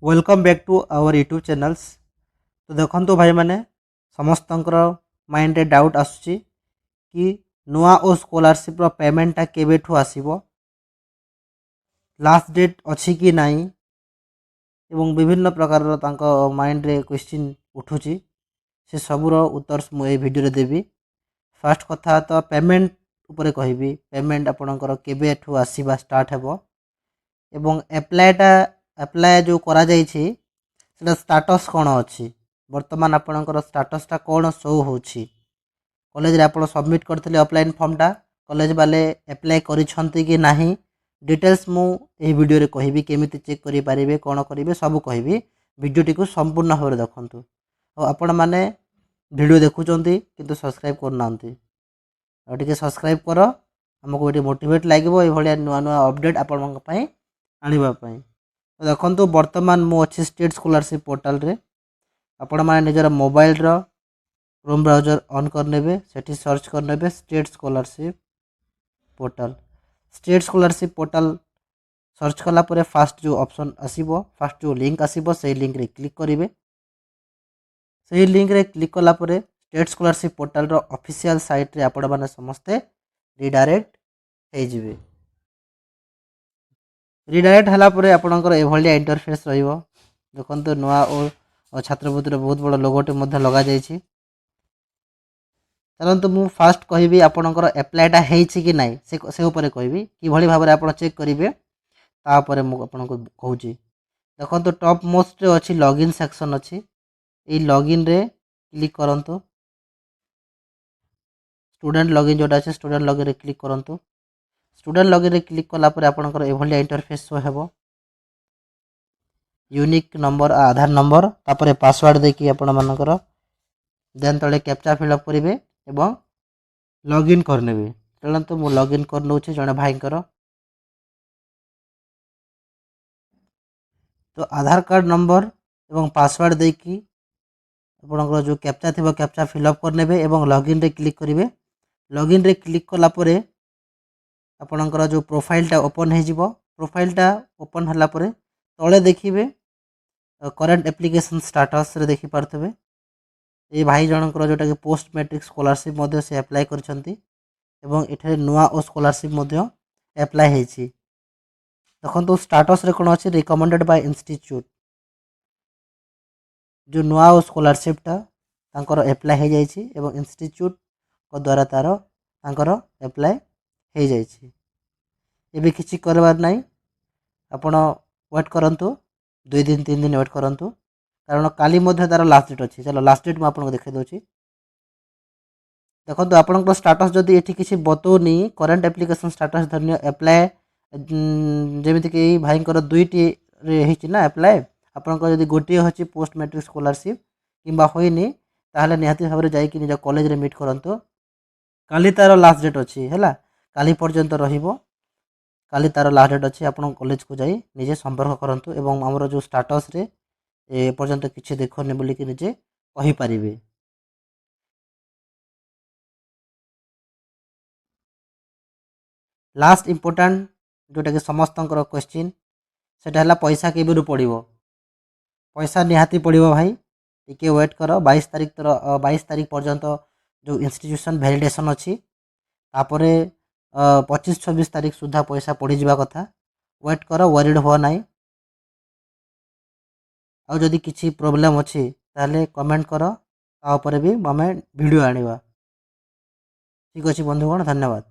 Welcome back to our YouTube channels. तो देखो भाई मैंने समस्त माइंड रे डाउट आसुची कि नुआ ओ स्कॉलरशिप रो पेमेंटा केबेठू आसीबो, लास्ट डेट अच्छी कि नहीं एवं विभिन्न प्रकार माइंड रे क्वेश्चन उठुची से सबूर उत्तर मुझे भिडियो देवी। फास्ट कथा तो पेमेंट उपरे कहबी। पेमेंट आपणकर केबेठू आसीबा स्टार्ट हेबो एवं एप्लाय जो करा जायछि सेटा स्टाटस कौन अच्छी बर्तमान आपणकर स्टाटसटा कौन शो होछि। कॉलेज रे आपण सबमिट करथिले ऑफलाइन फॉर्मटा कॉलेज वाले एप्लाय करिसंती कि नाही डिटेल्स मु एही वीडियो रे कहबी, केमिति चेक करि पारिबे कोन करिवे सब कहबी। वीडियोटी को संपूर्ण भाव देखंतु। और आपण माने वीडियो देखुचंती किंतु सब्सक्राइब करनांती और टिके सब्सक्राइब करो, हमको एटी मोटिवेट लागिवो ए भलिया नुआ नुआ अपडेट आपण पई आनिबा पई। तो देखंतु वर्तमान मु अछि स्टेट स्कॉलरशिप पोर्टल रे। आपण माने निजर मोबाइल रो क्रोम ब्राउजर ऑन करनेबे, सेठी सर्च करनेबे state scholarship portal. State scholarship portal search कला परे फास्ट जो ऑप्शन आसीबो, फास्ट जो लिंक आसीबो से लिंक रे क्लिक करिवे। से लिंक रे क्लिक कला परे स्टेट स्कॉलरशिप पोर्टल रो ऑफिशियल साइट रे आपण माने समस्ते रिडायरेक्ट हे जिवे। रिडायरेक्ट हला परे आपणकर ए भलिया इंटरफेस रहिबो। देखंतु नुआ और छात्रवृत्तिर बहुत बड़ लोगोटे मध्ये लगा जायछि। चलतु मु फास्ट कहबी आपणकर एप्लायटा हेछि कि नाही से ऊपर कहबी कि भली भाबरे आपण चेक करिवे तापर मु आपनको कहूछि। देखंतु टॉप मोस्ट रे अछि लॉगिन सेक्शन अछि। ए लॉगिन रे क्लिक करंतु। स्टूडेंट लॉगिन जोटा अछि स्टूडेंट लॉगिन रे क्लिक करंतु। स्टूडेंट लॉगिन रे क्लिक कला परे आपणकर ए भलिया इंटरफेस शो हेबो। यूनिक नंबर आधार नंबर तापर पासवर्ड देकी आपण मानकर देन तले कैप्चा फिलअप करिवे एवं लॉगिन करनेबे। चलंतु मु लॉगिन कर नउछि जणे भाईकर। तो आधार कार्ड नंबर एवं पासवर्ड देकी आपणकर जो कैप्चा थिबो कैप्चा फिलअप करनेबे एवं लॉगिन रे क्लिक करिवे। लॉगिन रे क्लिक कला परे आपणकर जो प्रोफाइलटा ओपन हे जिवो। प्रोफाइलटा ओपन हला परे तळे देखिबे करंट एप्लिकेशन स्टाटस रे देखि पारथबे ए भाई जनकर जोटा कि पोस्ट मैट्रिक स्कॉलरशिप मध्ये से अप्लाई करछंती एवं एठरे नुआ ओ स्कॉलरशिप मध्ये अप्लाई हेछि। देखंतु स्टाटस रे कोन अछि रिकमेंडेड बाय इंस्टीट्यूट। जो नुआ ओ स्कॉलरशिपटा तांकर अप्लाई हे जायछि एवं इंस्टीट्यूट को द्वारा तारो तांकर अप्लाई हे जायछि। एबे किछि करबार नै, आपण वेट करंतु 2 दिन 3 दिन वेट करंतु कारण काली मध्ये तार लास्ट डेट अछि। चलो लास्ट डेट म आपन देखै दोछि। देखंतु आपन स्टाटस जदि एठी किछि बतौनी करंट एप्लिकेशन स्टाटस धन्य अप्लाई जेमिति कि भाईकर दुईटी रे हिछि ना अप्लाई आपन जदि गोटी होछि पोस्ट मैट्रिक स्कॉलरशिप किंबा होइनी ताहले निहाती भाबरे जाई कि निज कॉलेज रे मीट करंतु। काली तार लास्ट डेट अछि हैला, काली पर्यंत रहिबो। काली तार लास्ट डेट अछि। आपन कॉलेज को जाई निजे संपर्क करंतु एवं हमरो जो स्टाटस रे ए पर्यंत किछि देखोनी बोली कि निजे कहि परिबे। लास्ट इंपोर्टेंट जोटा कि समस्तंकर क्वेश्चन सेटा हला पैसा केबेरु पड़िबो। पैसा निहाती पड़िबो भाई, टिके वेट करो। 22 तारीख पर्यंत जो इंस्टीट्यूशन वैलिडेशन अछि तापरे 25-26 तारीख सुधा पैसा पड़ी जिबा कथा। वेट करो, वरीड हो नाही। आ जदि किछि प्रॉब्लम अछि ताले कमेंट करो, ता ऊपर भी हमें वीडियो आनिबा। ठीक अछि बंधुगण, धन्यवाद।